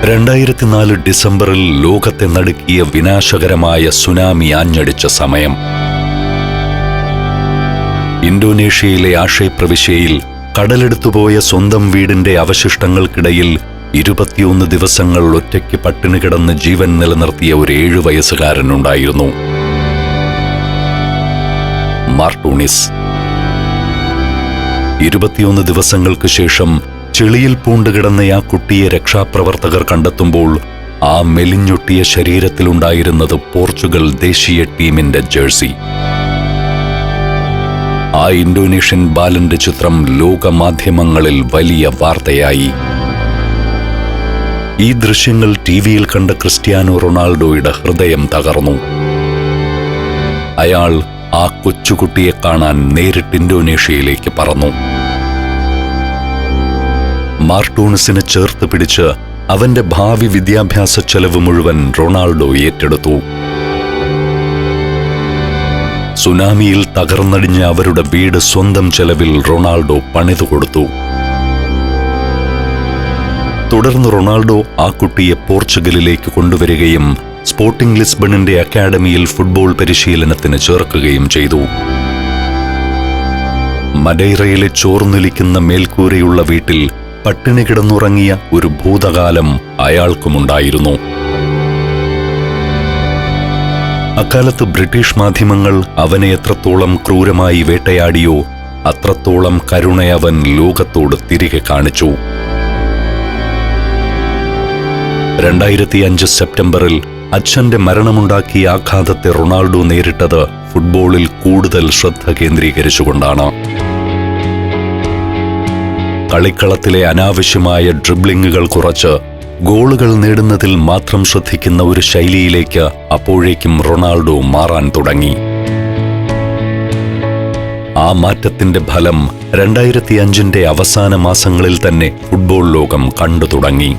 2004 ഡിസംബറിൽ ലോകത്തെ നടുക്കിയ വിനാശകരമായ സുനാമി ആഞ്ഞടിച്ച സമയം. ഇന്തോനേഷ്യയിലെ ആഷെ പ്രവിശ്യയിൽ കടലെടുത്തുപോയ സ്വന്തം വീടിന്റെ അവശിഷ്ടങ്ങൾക്കിടയിൽ 21 ദിവസങ്ങൾ ഒറ്റയ്ക്ക് പട്ടിണി കിടന്ന് ജീവൻ നിലനിർത്തിയ ഒരു 7 വയസ്സുകാരനുണ്ടായിരുന്നു, മാർട്ടൂണിസ്. 21 ദിവസങ്ങൾക്ക് ശേഷം ചെളിയിൽ പൂണ്ടുകിടന്ന ആ കുട്ടിയെ രക്ഷാപ്രവർത്തകർ കണ്ടെത്തുമ്പോൾ ആ മെലിഞ്ഞൊട്ടിയ ശരീരത്തിലുണ്ടായിരുന്നത് പോർച്ചുഗൽ ദേശീയ ടീമിന്റെ ജേഴ്സി. ആ ഇന്തോനേഷ്യൻ ബാലന്റെ ചിത്രം ലോകമാധ്യമങ്ങളിൽ വലിയ വാർത്തയായി. ഈ ദൃശ്യങ്ങൾ ടിവിയിൽ കണ്ട ക്രിസ്ത്യാനോ റൊണാൾഡോയുടെ ഹൃദയം തകർന്നു. അയാൾ ആ കൊച്ചുകുട്ടിയെ കാണാൻ നേരിട്ട് ഇന്തോനേഷ്യയിലേക്ക് പറന്നു. മാർട്ടൂണിസിനെ ചേർത്ത് പിടിച്ച് അവന്റെ ഭാവി വിദ്യാഭ്യാസ ചെലവ് മുഴുവൻ റൊണാൾഡോ ഏറ്റെടുത്തു. സുനാമിയിൽ തകർന്നടിഞ്ഞ അവരുടെ വീട് സ്വന്തം ചെലവിൽ റൊണാൾഡോ പണിതുകൊടുത്തു. തുടർന്ന് റൊണാൾഡോ ആ കുട്ടിയെ പോർച്ചുഗലിലേക്ക് കൊണ്ടുവരികയും സ്പോർട്ടിംഗ് ലിസ്ബണിന്റെ അക്കാഡമിയിൽ ഫുട്ബോൾ പരിശീലനത്തിന് ചേർക്കുകയും ചെയ്തു. മഡെയ്റയിലെ ചോർന്നൊലിക്കുന്ന മേൽക്കൂരയുള്ള വീട്ടിൽ പട്ടിണി കിടന്നുറങ്ങിയ ഒരു ഭൂതകാലം അയാൾക്കുമുണ്ടായിരുന്നു. അക്കാലത്ത് ബ്രിട്ടീഷ് മാധ്യമങ്ങൾ അവനെ എത്രത്തോളം ക്രൂരമായി വേട്ടയാടിയോ അത്രത്തോളം കരുണയവൻ ലോകത്തോട് തിരികെ കാണിച്ചു. 2005 സെപ്റ്റംബറിൽ അച്ഛന്റെ മരണമുണ്ടാക്കിയ ആഘാതത്തെ റൊണാൾഡോ നേരിട്ടത് ഫുട്ബോളിൽ കൂടുതൽ ശ്രദ്ധ കേന്ദ്രീകരിച്ചുകൊണ്ടാണ്. കളിക്കളത്തിലെ അനാവശ്യമായ ഡ്രിബ്ലിങ്ങുകൾ കുറച്ച് ഗോളുകൾ നേടുന്നതിൽ മാത്രം ശ്രദ്ധിക്കുന്ന ഒരു ശൈലിയിലേക്ക് അപ്പോഴേക്കും റൊണാൾഡോ മാറാൻ തുടങ്ങി. ആ മാറ്റത്തിന്റെ ഫലം 2005 അവസാന മാസങ്ങളിൽ തന്നെ ഫുട്ബോൾ ലോകം കണ്ടു തുടങ്ങി.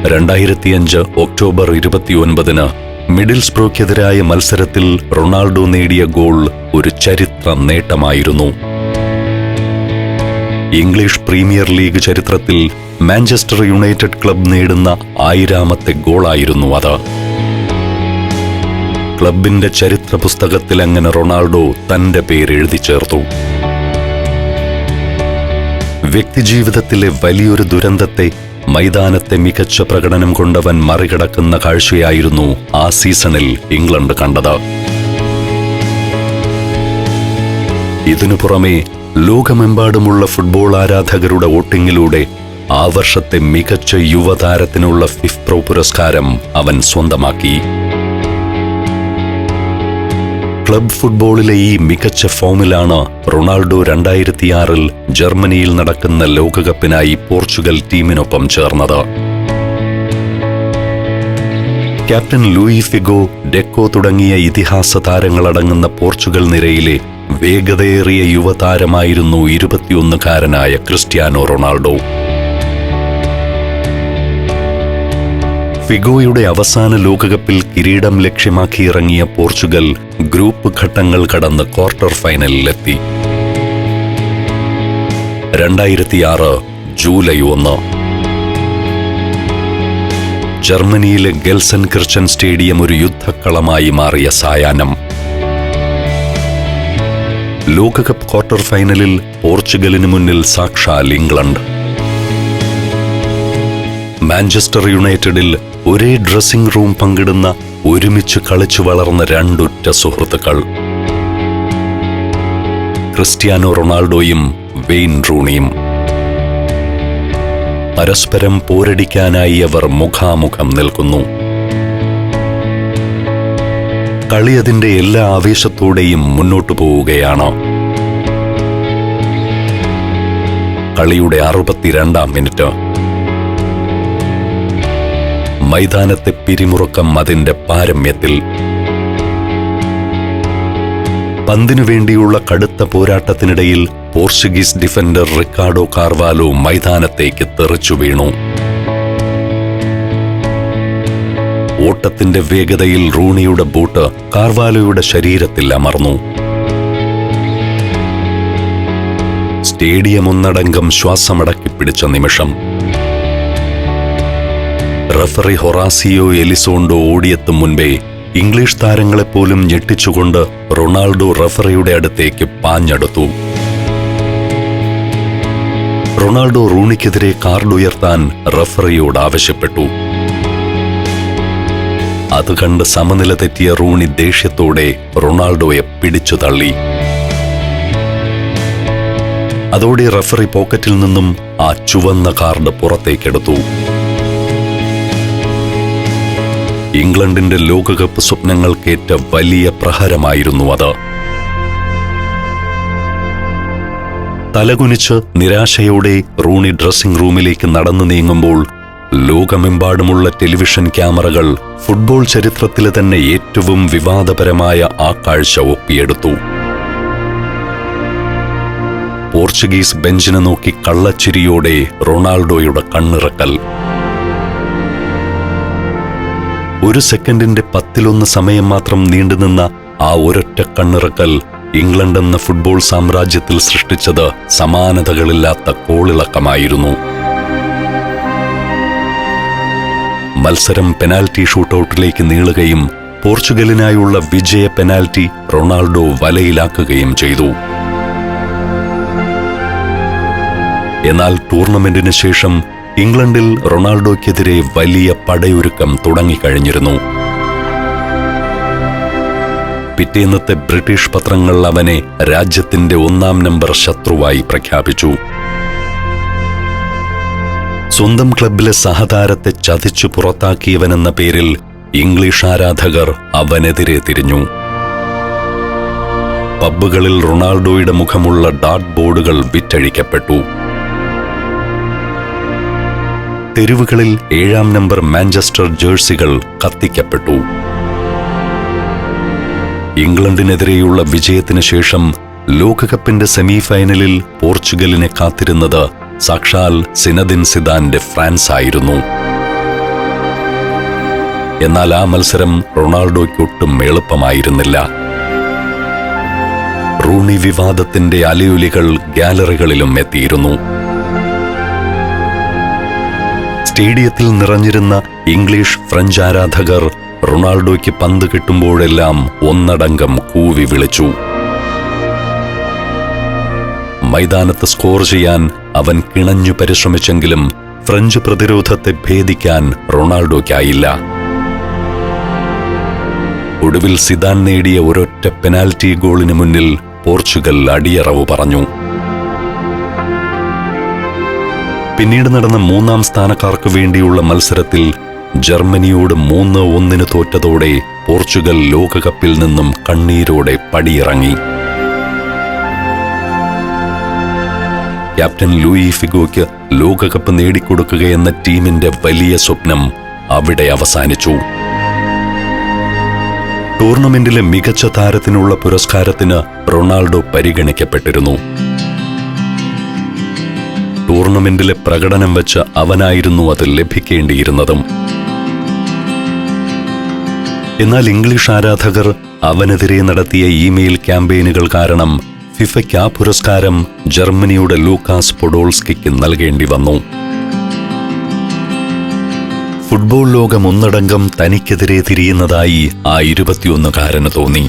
2005 ഒക്ടോബർ 29 മിഡിൽസ്ബ്രോക്കെതിരായ മത്സരത്തിൽ റൊണാൾഡോ നേടിയ ഗോൾ ഒരു ചരിത്ര നേട്ടമായിരുന്നു. ഇംഗ്ലീഷ് പ്രീമിയർ ലീഗ് ചരിത്രത്തിൽ മാഞ്ചസ്റ്റർ യുണൈറ്റഡ് ക്ലബ് നേടുന്ന 1000ാമത്തെ ഗോളായിരുന്നു അത്. ക്ലബിന്റെ ചരിത്ര പുസ്തകത്തിൽ അങ്ങനെ റൊണാൾഡോ തന്റെ പേര് എഴുതി ചേർത്തു. വ്യക്തിജീവിതത്തിലെ വലിയൊരു ദുരന്തത്തെ മൈതാനത്തെ മികച്ച പ്രകടനം കൊണ്ടവൻ മറികടക്കുന്ന കാഴ്ചയായിരുന്നു ആ സീസണിൽ ഇംഗ്ലണ്ട് കണ്ടത്. ഇതിനു പുറമെ ലോകമെമ്പാടുമുള്ള ഫുട്ബോൾ ആരാധകരുടെ വോട്ടിങ്ങിലൂടെ ആ വർഷത്തെ മികച്ച യുവതാരത്തിനുള്ള ഫിഫ്പ്രോ പുരസ്കാരം അവൻ സ്വന്തമാക്കി. ക്ലബ് ഫുട്ബോളിലെ ഈ മികച്ച ഫോമിലാണ് റൊണാൾഡോ 2006 ജർമ്മനിയിൽ നടക്കുന്ന ലോകകപ്പിനായി പോർച്ചുഗൽ ടീമിനൊപ്പം ചേർന്നത്. ക്യാപ്റ്റൻ ലൂയി ഫിഗോ, ഡെക്കോ തുടങ്ങിയ ഇതിഹാസ താരങ്ങളടങ്ങുന്ന പോർച്ചുഗൽ നിരയിലെ വേഗതയേറിയ യുവതാരമായിരുന്നു 21-കാരനായ ക്രിസ്ത്യാനോ റൊണാൾഡോ. ഫിഗോയുടെ അവസാന ലോകകപ്പിൽ കിരീടം ലക്ഷ്യമാക്കി ഇറങ്ങിയ പോർച്ചുഗൽ ഗ്രൂപ്പ് ഘട്ടങ്ങൾ കടന്ന് ക്വാർട്ടർ ഫൈനലിലെത്തി. 2006 ജൂലൈ 1 ജർമ്മനിയിലെ ഗെൽസെൻകിർച്ചൻ സ്റ്റേഡിയം ഒരു യുദ്ധക്കളമായി മാറിയ സായാഹ്നം. ലോകകപ്പ് ക്വാർട്ടർ ഫൈനലിൽ പോർച്ചുഗലിന് മുന്നിൽ സാക്ഷാൽ ഇംഗ്ലണ്ട്. മാഞ്ചസ്റ്റർ യുണൈറ്റഡിൽ ഒരേ ഡ്രസ്സിംഗ് റൂം പങ്കിടുന്ന, ഒരുമിച്ച് കളിച്ചു വളർന്ന രണ്ടുറ്റ സുഹൃത്തുക്കൾ, ക്രിസ്ത്യാനോ റൊണാൾഡോയും വെയ്ൻ റൂണിയും. പരസ്പരം പോരടിക്കാനായി അവർ മുഖാമുഖം നിൽക്കുന്നു. കളി അതിന്റെ എല്ലാ ആവേശത്തോടെയും മുന്നോട്ടു പോവുകയാണ്. കളിയുടെ 62-ാം മിനിറ്റ്. മൈതാനത്തെ പിരിമുറുക്കം അതിന്റെ പാരമ്യത്തിൽ. പന്തിനു വേണ്ടിയുള്ള കടുത്ത പോരാട്ടത്തിനിടയിൽ പോർച്ചുഗീസ് ഡിഫൻഡർ റിക്കാർഡോ കാർവാലോ മൈതാനത്തേക്ക് തെറിച്ചു വീണു. ഓട്ടത്തിന്റെ വേഗതയിൽ റൂണിയുടെ ബൂട്ട് കാർവാലോയുടെ ശരീരത്തിൽ അമർന്നു. സ്റ്റേഡിയം ഒന്നടങ്കം ശ്വാസമടക്കി പിടിച്ച നിമിഷം. റഫറി ഹൊറാസിയോ എലിസോണ്ടോ ഓടിയെത്തും മുൻപേ ഇംഗ്ലീഷ് താരങ്ങളെപ്പോലും ഞെട്ടിച്ചുകൊണ്ട് റൊണാൾഡോ റഫറിയുടെ അടുത്തേക്ക് പാഞ്ഞടുത്തു. റൊണാൾഡോ റൂണിക്കെതിരെ കാർഡ് ഉയർത്താൻ റഫറിയോട് ആവശ്യപ്പെട്ടു. അത് കണ്ട് സമനില തെറ്റിയ റൂണി ദേഷ്യത്തോടെ റൊണാൾഡോയെ പിടിച്ചു തള്ളി. അതോടെ റഫറി പോക്കറ്റിൽ നിന്നും ആ ചുവന്ന കാർഡ് പുറത്തേക്കെടുത്തു. ഇംഗ്ലണ്ടിന്റെ ലോകകപ്പ് സ്വപ്നങ്ങൾക്കേറ്റ വലിയ പ്രഹരമായിരുന്നു അത്. തലകുനിച്ച് നിരാശയോടെ റൂണി ഡ്രസ്സിംഗ് റൂമിലേക്ക് നടന്നു നീങ്ങുമ്പോൾ ലോകമെമ്പാടുമുള്ള ടെലിവിഷൻ ക്യാമറകൾ ഫുട്ബോൾ ചരിത്രത്തിലെ തന്നെ ഏറ്റവും വിവാദപരമായ ആ കാഴ്ച ഒപ്പിയെടുത്തു. പോർച്ചുഗീസ് ബെഞ്ചിനെ നോക്കി കള്ളച്ചിരിയോടെ റൊണാൾഡോയുടെ കണ്ണിറക്കൽ. 1 സെക്കൻഡിന്റെ 10-1 സമയം മാത്രം നീണ്ടുനിന്ന ആ ഒരൊറ്റ കണ്ണിറക്കൽ ഇംഗ്ലണ്ട് എന്ന ഫുട്ബോൾ സാമ്രാജ്യത്തിൽ സൃഷ്ടിച്ചത് സമാനതകളില്ലാത്ത കോളിളക്കമായിരുന്നു. മത്സരം പെനാൽറ്റി ഷൂട്ടൌട്ടിലേക്ക് നീളുകയും പോർച്ചുഗലിനായുള്ള വിജയ പെനാൽറ്റി റൊണാൾഡോ വലയിലാക്കുകയും ചെയ്തു. എന്നാൽ ടൂർണമെന്റിന് ശേഷം ഇംഗ്ലണ്ടിൽ റൊണാൾഡോയ്ക്കെതിരെ വലിയ പടയൊരുക്കം തുടങ്ങിക്കഴിഞ്ഞിരുന്നു. പിറ്റേന്നത്തെ ബ്രിട്ടീഷ് പത്രങ്ങൾ അവനെ രാജ്യത്തിന്റെ 1-ാം നമ്പർ ശത്രുവായി പ്രഖ്യാപിച്ചു. സ്വന്തം ക്ലബിലെ സഹതാരത്തെ ചതിച്ചു പുറത്താക്കിയവനെന്ന പേരിൽ ഇംഗ്ലീഷ് ആരാധകർ അവനെതിരെ തിരിഞ്ഞു. പബ്ബുകളിൽ റൊണാൾഡോയുടെ മുഖമുള്ള ഡാർട്ട് ബോർഡുകൾ വിറ്റഴിക്കപ്പെട്ടു. തെരുവുകളിൽ 7-ാം നമ്പർ മാഞ്ചസ്റ്റർ ജേഴ്സികൾ കത്തിക്കപ്പെട്ടു. ഇംഗ്ലണ്ടിനെതിരെയുള്ള വിജയത്തിന് ശേഷം ലോകകപ്പിന്റെ സെമിഫൈനലിൽ പോർച്ചുഗലിനെ കാത്തിരുന്നത് സാക്ഷാൽ സിനദിൻ സിദാന്റെ ഫ്രാൻസ് ആയിരുന്നു. എന്നാൽ ആ മത്സരം റൊണാൾഡോയ്ക്കൊട്ടും എളുപ്പമായിരുന്നില്ല. റൂണി വിവാദത്തിന്റെ അലയൊലികൾ ഗാലറികളിലും എത്തിയിരുന്നു. സ്റ്റേഡിയത്തിൽ നിറഞ്ഞിരുന്ന ഇംഗ്ലീഷ് ഫ്രഞ്ച് ആരാധകർ റൊണാൾഡോയ്ക്ക് പന്ത് കിട്ടുമ്പോഴെല്ലാം ഒന്നടങ്കം കൂവി വിളിച്ചു. മൈതാനത്ത് സ്കോർ ചെയ്യാൻ അവൻ കിണഞ്ഞു പരിശ്രമിച്ചെങ്കിലും ഫ്രഞ്ച് പ്രതിരോധത്തെ ഭേദിക്കാൻ റൊണാൾഡോയ്ക്കായില്ല. ഒടുവിൽ സിദാൻ നേടിയ ഒരൊറ്റ പെനാൽറ്റി ഗോളിന് മുന്നിൽ പോർച്ചുഗൽ അടിയറവ് പറഞ്ഞു. പിന്നീട് നടന്ന 3-ാം സ്ഥാനക്കാർക്ക് വേണ്ടിയുള്ള മത്സരത്തിൽ ജർമ്മനിയോട് 3-1 തോറ്റതോടെ പോർച്ചുഗൽ ലോകകപ്പിൽ നിന്നും കണ്ണീരോടെ പടിയിറങ്ങി. ക്യാപ്റ്റൻ ലൂയി ഫിഗോയ്ക്ക് ലോകകപ്പ് നേടിക്കൊടുക്കുകയെന്ന ടീമിന്റെ വലിയ സ്വപ്നം അവിടെ അവസാനിച്ചു. ടൂർണമെന്റിലെ മികച്ച താരത്തിനുള്ള പുരസ്കാരത്തിന് റൊണാൾഡോ പരിഗണിക്കപ്പെട്ടിരുന്നു. ടൂർണമെന്റിലെ പ്രകടനം വെച്ച് അവനായിരുന്നു അത് ലഭിക്കേണ്ടിയിരുന്നതും. എന്നാൽ ഇംഗ്ലീഷ് ആരാധകർ അവനെതിരെ നടത്തിയ ഇമെയിൽ ക്യാമ്പയിനുകൾ കാരണം ഫിഫയ്ക്ക് ആ പുരസ്കാരം ജർമ്മനിയുടെ ലൂക്കാസ് പൊഡോൾസ്കിക്ക് നൽകേണ്ടി വന്നു. ഫുട്ബോൾ ലോകം ഒന്നടങ്കം തനിക്കെതിരെ തിരിയുന്നതായി ആ 21-കാരന് തോന്നി.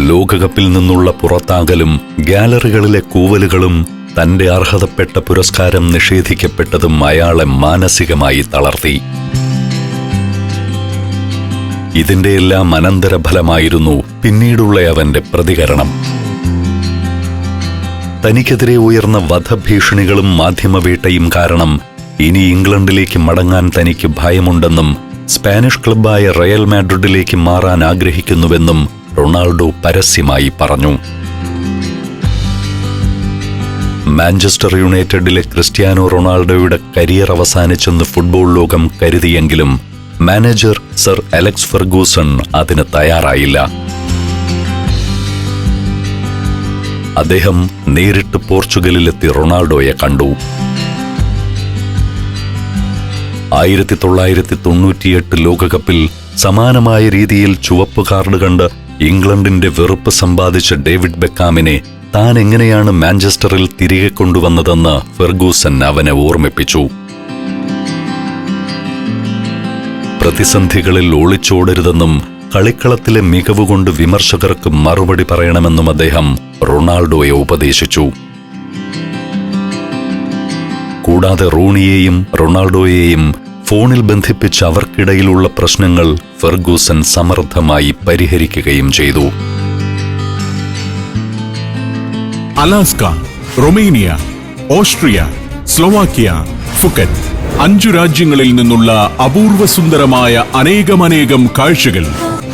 ലോകകപ്പിൽ നിന്നുള്ള പുറത്താകലും ഗാലറികളിലെ കൂവലുകളും തന്റെ അർഹതപ്പെട്ട പുരസ്കാരം നിഷേധിക്കപ്പെട്ടതും അയാളെ മാനസികമായി തളർത്തി. ഇതിന്റെയെല്ലാം അനന്തരഫലമായിരുന്നു പിന്നീടുള്ള അവന്റെ പ്രതികരണം. തനിക്കെതിരെ ഉയർന്ന വധഭീഷണികളും മാധ്യമവേട്ടയും കാരണം ഇനി ഇംഗ്ലണ്ടിലേക്ക് മടങ്ങാൻ തനിക്ക് ഭയമുണ്ടെന്നും സ്പാനിഷ് ക്ലബ്ബായ റയൽ മാഡ്രിഡിലേക്ക് മാറാൻ ആഗ്രഹിക്കുന്നുവെന്നും റൊണാൾഡോ പരസ്യമായി പറഞ്ഞു. മാഞ്ചസ്റ്റർ യുണൈറ്റഡിലെ ക്രിസ്ത്യാനോ റൊണാൾഡോയുടെ കരിയർ അവസാനിച്ചെന്ന് ഫുട്ബോൾ ലോകം കരുതിയെങ്കിലും മാനേജർ സർ അലക്സ് ഫെർഗൂസൺ അതിന് തയ്യാറായില്ല. അദ്ദേഹം നേരിട്ട് പോർച്ചുഗലിലെത്തി റൊണാൾഡോയെ കണ്ടു. 1998 ലോകകപ്പിൽ സമാനമായ രീതിയിൽ ചുവപ്പ് കാർഡ് കണ്ട് ഇംഗ്ലണ്ടിന്റെ വെറുപ്പ് സമ്പാദിച്ച ഡേവിഡ് ബെക്കാമിനെ താൻ എങ്ങനെയാണ് മാഞ്ചസ്റ്ററിൽ തിരികെ കൊണ്ടുവന്നതെന്ന് ഫെർഗൂസൺ അവനെ ഓർമ്മിപ്പിച്ചു. പ്രതിസന്ധികളിൽ ഒളിച്ചോടരുതെന്നും കളിക്കളത്തിലെ മികവുകൊണ്ട് വിമർശകർക്ക് മറുപടി പറയണമെന്നും അദ്ദേഹം റൊണാൾഡോയെ ഉപദേശിച്ചു. കൂടാതെ റൂണിയെയും റൊണാൾഡോയെയും ഫോണിൽ ബന്ധിപ്പിച്ച് അവർക്കിടയിലുള്ള പ്രശ്നങ്ങൾ ഫെർഗൂസൻ സമർത്ഥമായി പരിഹരിക്കുകയും ചെയ്തു. Alaska, Romania, Austria, Slovakia, Phuket 5 രാജ്യങ്ങളിൽ നിന്നുള്ള അപൂർവ സുന്ദരമായ അനേകം കാഴ്ചകൾ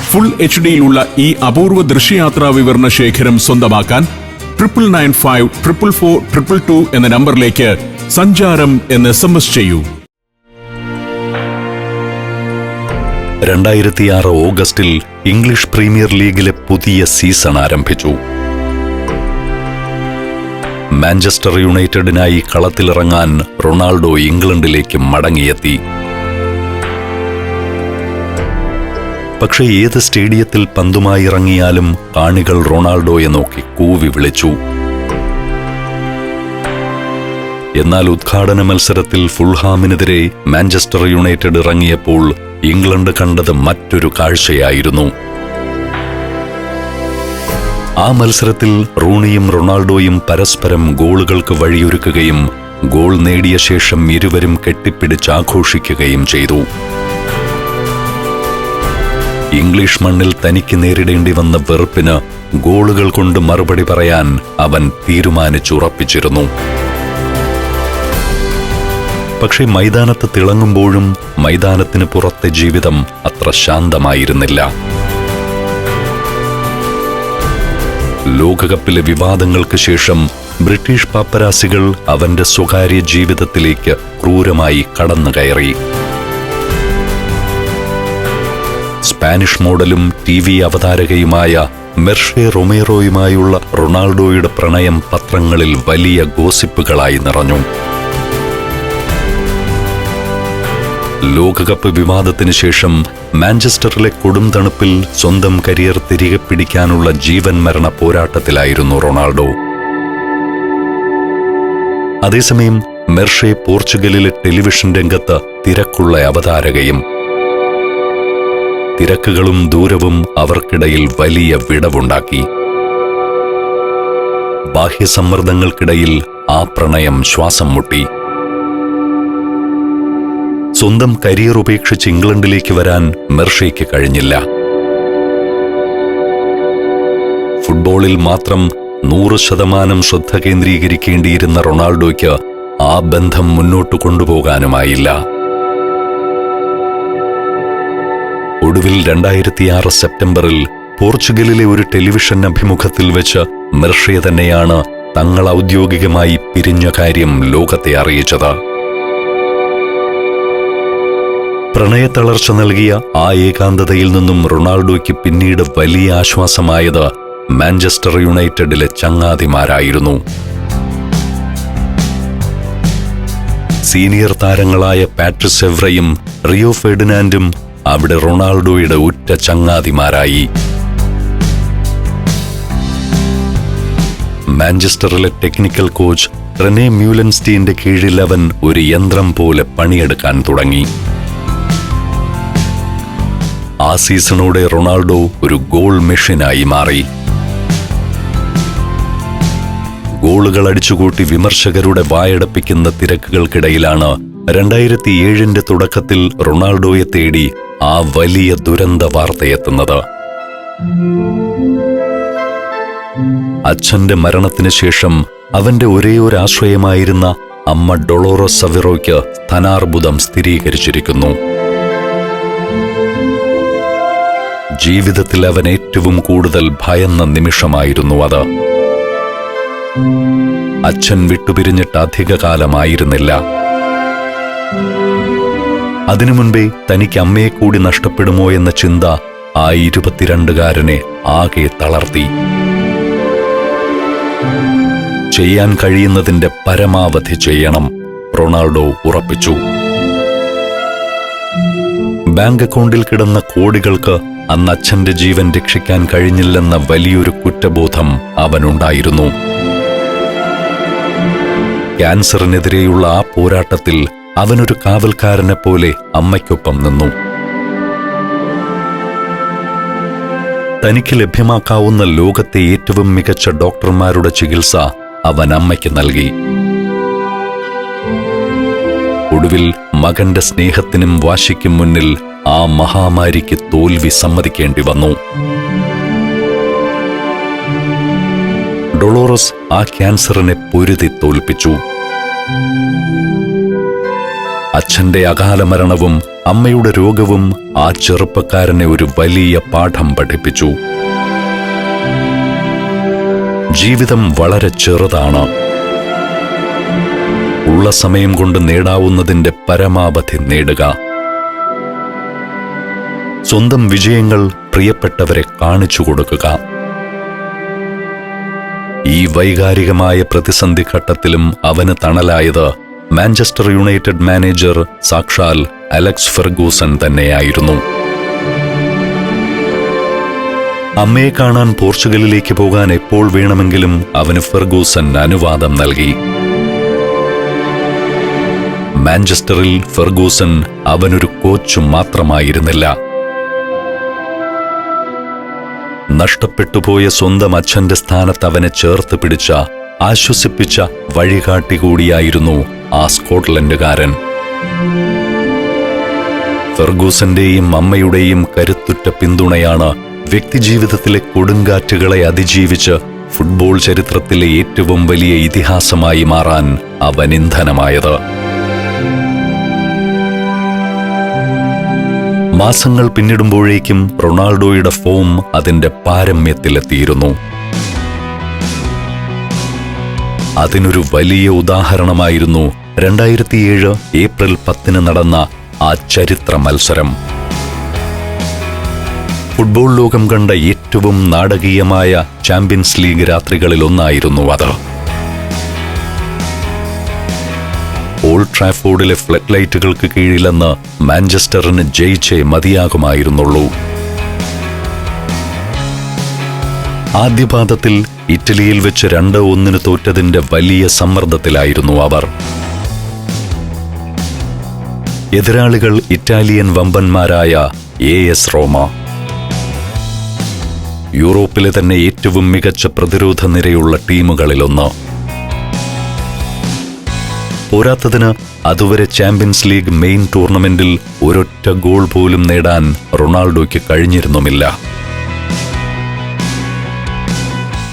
ഫുൾ HDയിലുള്ള ഈ അപൂർവ ദൃശ്യയാത്രാ വിവരണ ശേഖരം സ്വന്തമാക്കാൻ 99544422 എന്ന നമ്പറിലേക്ക് സഞ്ചാരം എന്ന് SMS ചെയ്യൂ. 2006 ഓഗസ്റ്റിൽ ഇംഗ്ലീഷ് പ്രീമിയർ ലീഗിലെ പുതിയ സീസൺ ആരംഭിച്ചു. മാഞ്ചസ്റ്റർ യുണൈറ്റഡിനായി കളത്തിലിറങ്ങാൻ റൊണാൾഡോ ഇംഗ്ലണ്ടിലേക്ക് മടങ്ങിയെത്തി. പക്ഷേ ഏത് സ്റ്റേഡിയത്തിൽ പന്തുമായി ഇറങ്ങിയാലും കാണികൾ റൊണാൾഡോയെ നോക്കി കൂവി വിളിച്ചു. എന്നാൽ ഉദ്ഘാടന മത്സരത്തിൽ ഫുൾഹാമിനെതിരെ മാഞ്ചസ്റ്റർ യുണൈറ്റഡ് ഇറങ്ങിയപ്പോൾ ഇംഗ്ലണ്ട് കണ്ടത് മറ്റൊരു കാഴ്ചയായിരുന്നു. ആ മത്സരത്തിൽ റൂണിയും റൊണാൾഡോയും പരസ്പരം ഗോളുകൾക്ക് വഴിയൊരുക്കുകയും ഗോൾ നേടിയ ശേഷം ഇരുവരും കെട്ടിപ്പിടിച്ചാഘോഷിക്കുകയും ചെയ്തു. ഇംഗ്ലീഷ് മണ്ണിൽ തനിക്ക് നേരിടേണ്ടി വന്ന വെറുപ്പിന് ഗോളുകൾ കൊണ്ട് മറുപടി പറയാൻ അവൻ തീരുമാനിച്ചുറപ്പിച്ചിരുന്നു. പക്ഷേ മൈതാനത്ത് തിളങ്ങുമ്പോഴും മൈതാനത്തിന് പുറത്തെ ജീവിതം അത്ര ശാന്തമായിരുന്നില്ല. ലോകകപ്പിലെ വിവാദങ്ങൾക്ക് ശേഷം ബ്രിട്ടീഷ് പാപ്പരാസികൾ അവന്റെ സ്വകാര്യ ജീവിതത്തിലേക്ക് ക്രൂരമായി കടന്നുകയറി. സ്പാനിഷ് മോഡലും TV അവതാരകയുമായ മെർഷെ റൊമേറോയുമായുള്ള റൊണാൾഡോയുടെ പ്രണയം പത്രങ്ങളിൽ വലിയ ഗോസിപ്പുകളായി നിറഞ്ഞു. ലോകകപ്പ് വിവാദത്തിന് ശേഷം മാഞ്ചസ്റ്ററിലെ കൊടും തണുപ്പിൽ സ്വന്തം കരിയർ തിരികെ പിടിക്കാനുള്ള ജീവൻ മരണ പോരാട്ടത്തിലായിരുന്നു റൊണാൾഡോ. അതേസമയം മെർഷെ പോർച്ചുഗലിലെ ടെലിവിഷൻ രംഗത്ത് തിരക്കുള്ള അവതാരകയും. തിരക്കുകളും ദൂരവും അവർക്കിടയിൽ വലിയ വിടവുണ്ടാക്കി. ബാഹ്യസമ്മർദ്ദങ്ങൾക്കിടയിൽ ആ പ്രണയം ശ്വാസം മുട്ടി. സ്വന്തം കരിയർ ഉപേക്ഷിച്ച് ഇംഗ്ലണ്ടിലേക്ക് വരാൻ മെർഷയ്ക്ക് കഴിഞ്ഞില്ല. ഫുട്ബോളിൽ മാത്രം 100% ശ്രദ്ധ കേന്ദ്രീകരിക്കേണ്ടിയിരുന്ന റൊണാൾഡോയ്ക്ക് ആ ബന്ധം മുന്നോട്ട് കൊണ്ടുപോകാനുമായില്ല. ഒടുവിൽ 2006 സെപ്റ്റംബറിൽ പോർച്ചുഗലിലെ ഒരു ടെലിവിഷൻ അഭിമുഖത്തിൽ വെച്ച് മെർഷെ തന്നെയാണ് തങ്ങൾ ഔദ്യോഗികമായി പിരിഞ്ഞ കാര്യം ലോകത്തെ അറിയിച്ചത്. പ്രണയത്തളർച്ച നൽകിയ ആ ഏകാന്തതയിൽ നിന്നും റൊണാൾഡോയ്ക്ക് പിന്നീട് വലിയ ആശ്വാസമായത് മാഞ്ചസ്റ്റർ യുണൈറ്റഡിലെ ചങ്ങാതിമാരായിരുന്നു. സീനിയർ താരങ്ങളായ പാട്രിസ് എവ്രയും റിയോ ഫെർഡിനാൻഡും അവിടെ റൊണാൾഡോയുടെ ഉറ്റ ചങ്ങാതിമാരായി. മാഞ്ചസ്റ്ററിലെ ടെക്നിക്കൽ കോച്ച് റെനെ മ്യൂലൻസ്റ്റീന്റെ കീഴിൽ അവൻ ഒരു യന്ത്രം പോലെ പണിയെടുക്കാൻ തുടങ്ങി. ആ സീസണോടെ റൊണാൾഡോ ഒരു ഗോൾ മെഷീനായി മാറി. ഗോളുകൾ അടിച്ചുകൂട്ടി വിമർശകരുടെ വായടപ്പിക്കുന്ന തിരക്കുകൾക്കിടയിലാണ് 2007 തുടക്കത്തിൽ റൊണാൾഡോയെ തേടി ആ വലിയ ദുരന്ത വാർത്തയെത്തുന്നത്. അച്ഛന്റെ മരണത്തിന് ശേഷം അവന്റെ ഒരേയൊരു ആശ്രയമായിരുന്ന അമ്മ ഡൊളോറസ് സവിറോയ്ക്ക് സ്ഥാനാർബുദം സ്ഥിരീകരിച്ചിരിക്കുന്നു. ജീവിതത്തിൽ അവൻ ഏറ്റവും കൂടുതൽ ഭയന്ന നിമിഷമായിരുന്നു അത്. അച്ഛൻ വിട്ടുപിരിഞ്ഞിട്ട് അധികകാലമായിരുന്നില്ല. അതിനു മുൻപേ തനിക്ക് അമ്മയെ കൂടി നഷ്ടപ്പെടുമോ എന്ന ചിന്ത ആ 22-കാരനെ ആകെ തളർത്തി. ചെയ്യാൻ കഴിയുന്നതിന്റെ പരമാവധി ചെയ്യണം, റൊണാൾഡോ ഉറപ്പിച്ചു. ബാങ്ക് അക്കൗണ്ടിൽ കിടന്ന കോടികൾക്ക് അന്ന് അച്ഛന്റെ ജീവൻ രക്ഷിക്കാൻ കഴിഞ്ഞില്ലെന്ന വലിയൊരു കുറ്റബോധം അവനുണ്ടായിരുന്നു. ക്യാൻസറിനെതിരെയുള്ള ആ പോരാട്ടത്തിൽ അവനൊരു കാവൽക്കാരനെ പോലെ അമ്മയ്ക്കൊപ്പം നിന്നു. തനിക്ക് ലഭ്യമാക്കാവുന്ന ലോകത്തെ ഏറ്റവും മികച്ച ഡോക്ടർമാരുടെ ചികിത്സ അവൻ അമ്മയ്ക്ക് നൽകി. ഒടുവിൽ മകന്റെ സ്നേഹത്തിനും വാശിക്കും മുന്നിൽ ആ മഹാമാരിക്ക് തോൽവി സമ്മതിക്കേണ്ടി വന്നു. ഡൊളോറസ് ആ ക്യാൻസറിനെ പൊരുതി തോൽപ്പിച്ചു. അച്ഛന്റെ അകാല മരണവും അമ്മയുടെ രോഗവും ആ ചെറുപ്പക്കാരനെ ഒരു വലിയ പാഠം പഠിപ്പിച്ചു. ജീവിതം വളരെ ചെറുതാണ്. ഉള്ള സമയം കൊണ്ട് നേടാവുന്നതിന്റെ പരമാവധി നേടുക. സ്വന്തം വിജയങ്ങൾ പ്രിയപ്പെട്ടവരെ കാണിച്ചു കൊടുക്കുക. ഈ വൈകാരികമായ പ്രതിസന്ധി ഘട്ടത്തിലും അവന് തണലായത് മാഞ്ചസ്റ്റർ യുണൈറ്റഡ് മാനേജർ സാക്ഷാൽ അലക്സ് ഫെർഗൂസൺ തന്നെയായിരുന്നു. അമ്മയെ കാണാൻ പോർച്ചുഗലിലേക്ക് പോകാൻ എപ്പോൾ വേണമെങ്കിലും അവന് ഫെർഗൂസൺ അനുവാദം നൽകി. മാഞ്ചസ്റ്ററിൽ ഫെർഗൂസൺ അവനൊരു കോച്ച് മാത്രമായിരുന്നില്ല. നഷ്ടപ്പെട്ടുപോയ സ്വന്തം അച്ഛന്റെ സ്ഥാനത്ത് അവനെ ചേർത്ത് പിടിച്ച, ആശ്വസിപ്പിച്ച വഴികാട്ടി കൂടിയായിരുന്നു ആ സ്കോട്ട്ലൻഡുകാരൻ. ഫെർഗൂസന്റെയും അമ്മയുടെയും കരുത്തുറ്റ പിന്തുണയാണ് വ്യക്തിജീവിതത്തിലെ കൊടുങ്കാറ്റുകളെ അതിജീവിച്ച് ഫുട്ബോൾ ചരിത്രത്തിലെ ഏറ്റവും വലിയ ഇതിഹാസമായി മാറാൻ അവൻ ഇന്ധനമായത്. മാസങ്ങൾ പിന്നിടുമ്പോഴേക്കും റൊണാൾഡോയുടെ ഫോം അതിന്റെ പാരമ്യത്തിലെത്തിയിരുന്നു. അതിനൊരു വലിയ ഉദാഹരണമായിരുന്നു 2007 ഏപ്രിൽ 10 നടന്ന ആ ചരിത്ര മത്സരം. ഫുട്ബോൾ ലോകം കണ്ട ഏറ്റവും നാടകീയമായ ചാമ്പ്യൻസ് ലീഗ് രാത്രികളിലൊന്നായിരുന്നു അത്. Old ട്രാഫോർഡിലെ flood ലൈറ്റുകൾക്ക് കീഴിലെന്ന് മാഞ്ചസ്റ്ററിന് ജയിച്ചേ മതിയാകുമായിരുന്നുള്ളൂ. ആദ്യപാദത്തിൽ ഇറ്റലിയിൽ വെച്ച് 2-1 തോറ്റതിന്റെ വലിയ സമ്മർദ്ദത്തിലായിരുന്നു അവർ. എതിരാളികൾ ഇറ്റാലിയൻ വമ്പന്മാരായ AS റോമ. യൂറോപ്പിലെ തന്നെ ഏറ്റവും മികച്ച പ്രതിരോധ നിരയുള്ള ടീമുകളിലൊന്ന്. പോരാത്തതിന് അതുവരെ ചാമ്പ്യൻസ് ലീഗ് മെയിൻ ടൂർണമെന്റിൽ ഒരൊറ്റ ഗോൾ പോലും നേടാൻ റൊണാൾഡോയ്ക്ക് കഴിഞ്ഞിരുന്നുമില്ല.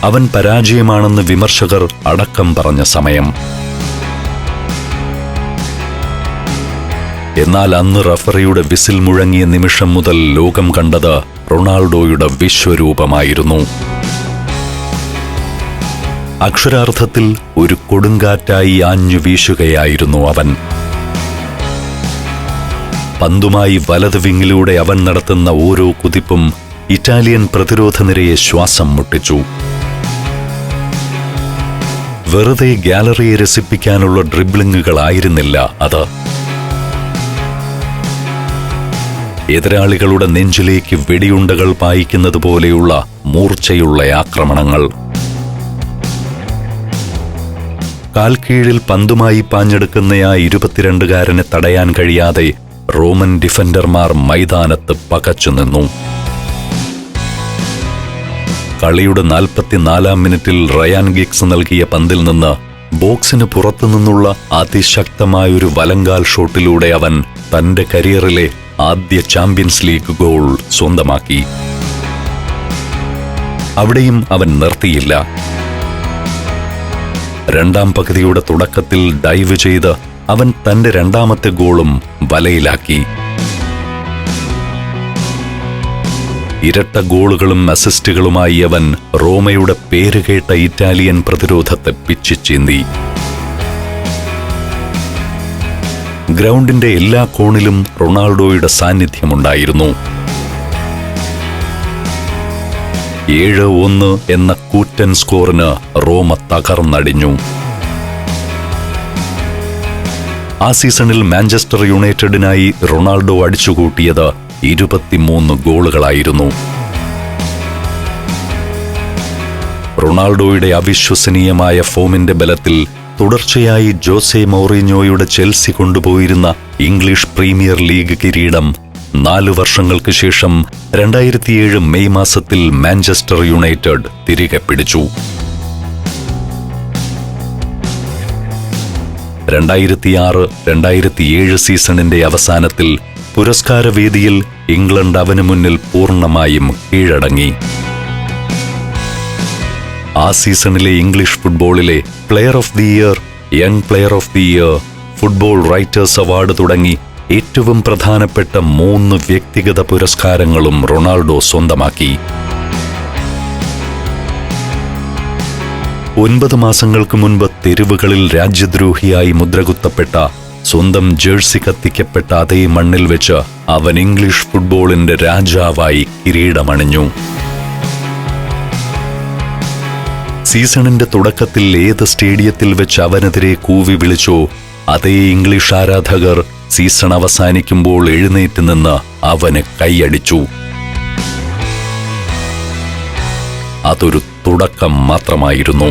അവൻ പരാജയമാണെന്ന് വിമർശകർ അടക്കം പറഞ്ഞ സമയം. എന്നാൽ അന്ന് റഫറിയുടെ വിസിൽ മുഴങ്ങിയ നിമിഷം മുതൽ ലോകം കണ്ടത് റൊണാൾഡോയുടെ വിശ്വരൂപമായിരുന്നു. അക്ഷരാർത്ഥത്തിൽ ഒരു കൊടുങ്കാറ്റായി ആഞ്ഞു വീശുകയായിരുന്നു അവൻ. പന്തുമായി വലത് വിങ്ങിലൂടെ അവൻ നടത്തുന്ന ഓരോ കുതിപ്പും ഇറ്റാലിയൻ പ്രതിരോധ നിരയെ ശ്വാസം മുട്ടിച്ചു. വെറുതെ ഗാലറിയെ രസിപ്പിക്കാനുള്ള ഡ്രിബ്ലിങ്ങുകളായിരുന്നില്ല അത്. എതിരാളികളുടെ നെഞ്ചിലേക്ക് വെടിയുണ്ടകൾ പായിക്കുന്നത് പോലെയുള്ള മൂർച്ചയുള്ള ആക്രമണങ്ങൾ. കാൽക്കീഴിൽ പന്തുമായി പാഞ്ഞെടുക്കുന്ന ആ 22-കാരനെ തടയാൻ കഴിയാതെ റോമൻ ഡിഫൻഡർമാർ മൈതാനത്ത് പകച്ചുനിന്നു. കളിയുടെ 44-ാം മിനിറ്റിൽ റയാൻ ഗിഗ്സ് നൽകിയ പന്തിൽ നിന്ന് ബോക്സിന് പുറത്തുനിന്നുള്ള അതിശക്തമായൊരു വലങ്കാൽ ഷോട്ടിലൂടെ അവൻ തന്റെ കരിയറിലെ ആദ്യ ചാമ്പ്യൻസ് ലീഗ് ഗോൾ സ്വന്തമാക്കി. അവിടെയും അവൻ നിർത്തിയില്ല. രണ്ടാം പകുതിയുടെ തുടക്കത്തിൽ ഡൈവ് ചെയ്ത് അവൻ തന്റെ രണ്ടാമത്തെ ഗോളും വലയിലാക്കി. ഇരട്ട ഗോളുകളും അസിസ്റ്റുകളുമായി അവൻ റോമയുടെ പേരുകേട്ട ഇറ്റാലിയൻ പ്രതിരോധത്തെ പിച്ചിച്ചീന്തി. ഗ്രൗണ്ടിന്റെ എല്ലാ കോണിലും റൊണാൾഡോയുടെ സാന്നിധ്യമുണ്ടായിരുന്നു. 7-1 എന്ന കൂറ്റൻ സ്കോറിന് റോമ തകർന്നടിഞ്ഞു. ആ സീസണിൽ മാഞ്ചസ്റ്റർ യുണൈറ്റഡിനായി റൊണാൾഡോ അടിച്ചുകൂട്ടിയത് 23 ഗോളുകളായിരുന്നു. റൊണാൾഡോയുടെ അവിശ്വസനീയമായ ഫോമിന്റെ ബലത്തിൽ തുടർച്ചയായി ജോസെ മൗറിഞ്ഞോയുടെ ചെൽസി കൊണ്ടുപോയിരുന്ന ഇംഗ്ലീഷ് പ്രീമിയർ ലീഗ് കിരീടം 4 വർഷങ്ങൾക്ക് ശേഷം 2007 മെയ് മാസത്തിൽ മാഞ്ചസ്റ്റർ യുണൈറ്റഡ് തിരികെ പിടിച്ചു. 2006-2007 സീസണിന്റെ അവസാനത്തിൽ പുരസ്കാരവേദിയിൽ ഇംഗ്ലണ്ട് അവന് മുന്നിൽ പൂർണ്ണമായും കീഴടങ്ങി. ആ സീസണിലെ ഇംഗ്ലീഷ് ഫുട്ബോളിലെ player of the year, young player of the year, football writers award തുടങ്ങി ഏറ്റവും പ്രധാനപ്പെട്ട 3 വ്യക്തിഗത പുരസ്കാരങ്ങളും റൊണാൾഡോ സ്വന്തമാക്കി. 9 മാസങ്ങൾക്ക് മുൻപ് തെരുവുകളിൽ രാജ്യദ്രോഹിയായി മുദ്രകുത്തപ്പെട്ട, സ്വന്തം ജേഴ്സി കത്തിക്കപ്പെട്ട അതേ മണ്ണിൽ വെച്ച് അവൻ ഇംഗ്ലീഷ് ഫുട്ബോളിന്റെ രാജാവായി കിരീടമണിഞ്ഞു. സീസണിന്റെ തുടക്കത്തിൽ ഏത് സ്റ്റേഡിയത്തിൽ വെച്ച് അവനെതിരെ കൂവി വിളിച്ചോ, അതേ ഇംഗ്ലീഷ് ആരാധകർ സീസൺ അവസാനിക്കുമ്പോൾ എഴുന്നേറ്റ് നിന്ന് അവന് കൈയടിച്ചു. അതൊരു തുടക്കം മാത്രമായിരുന്നു.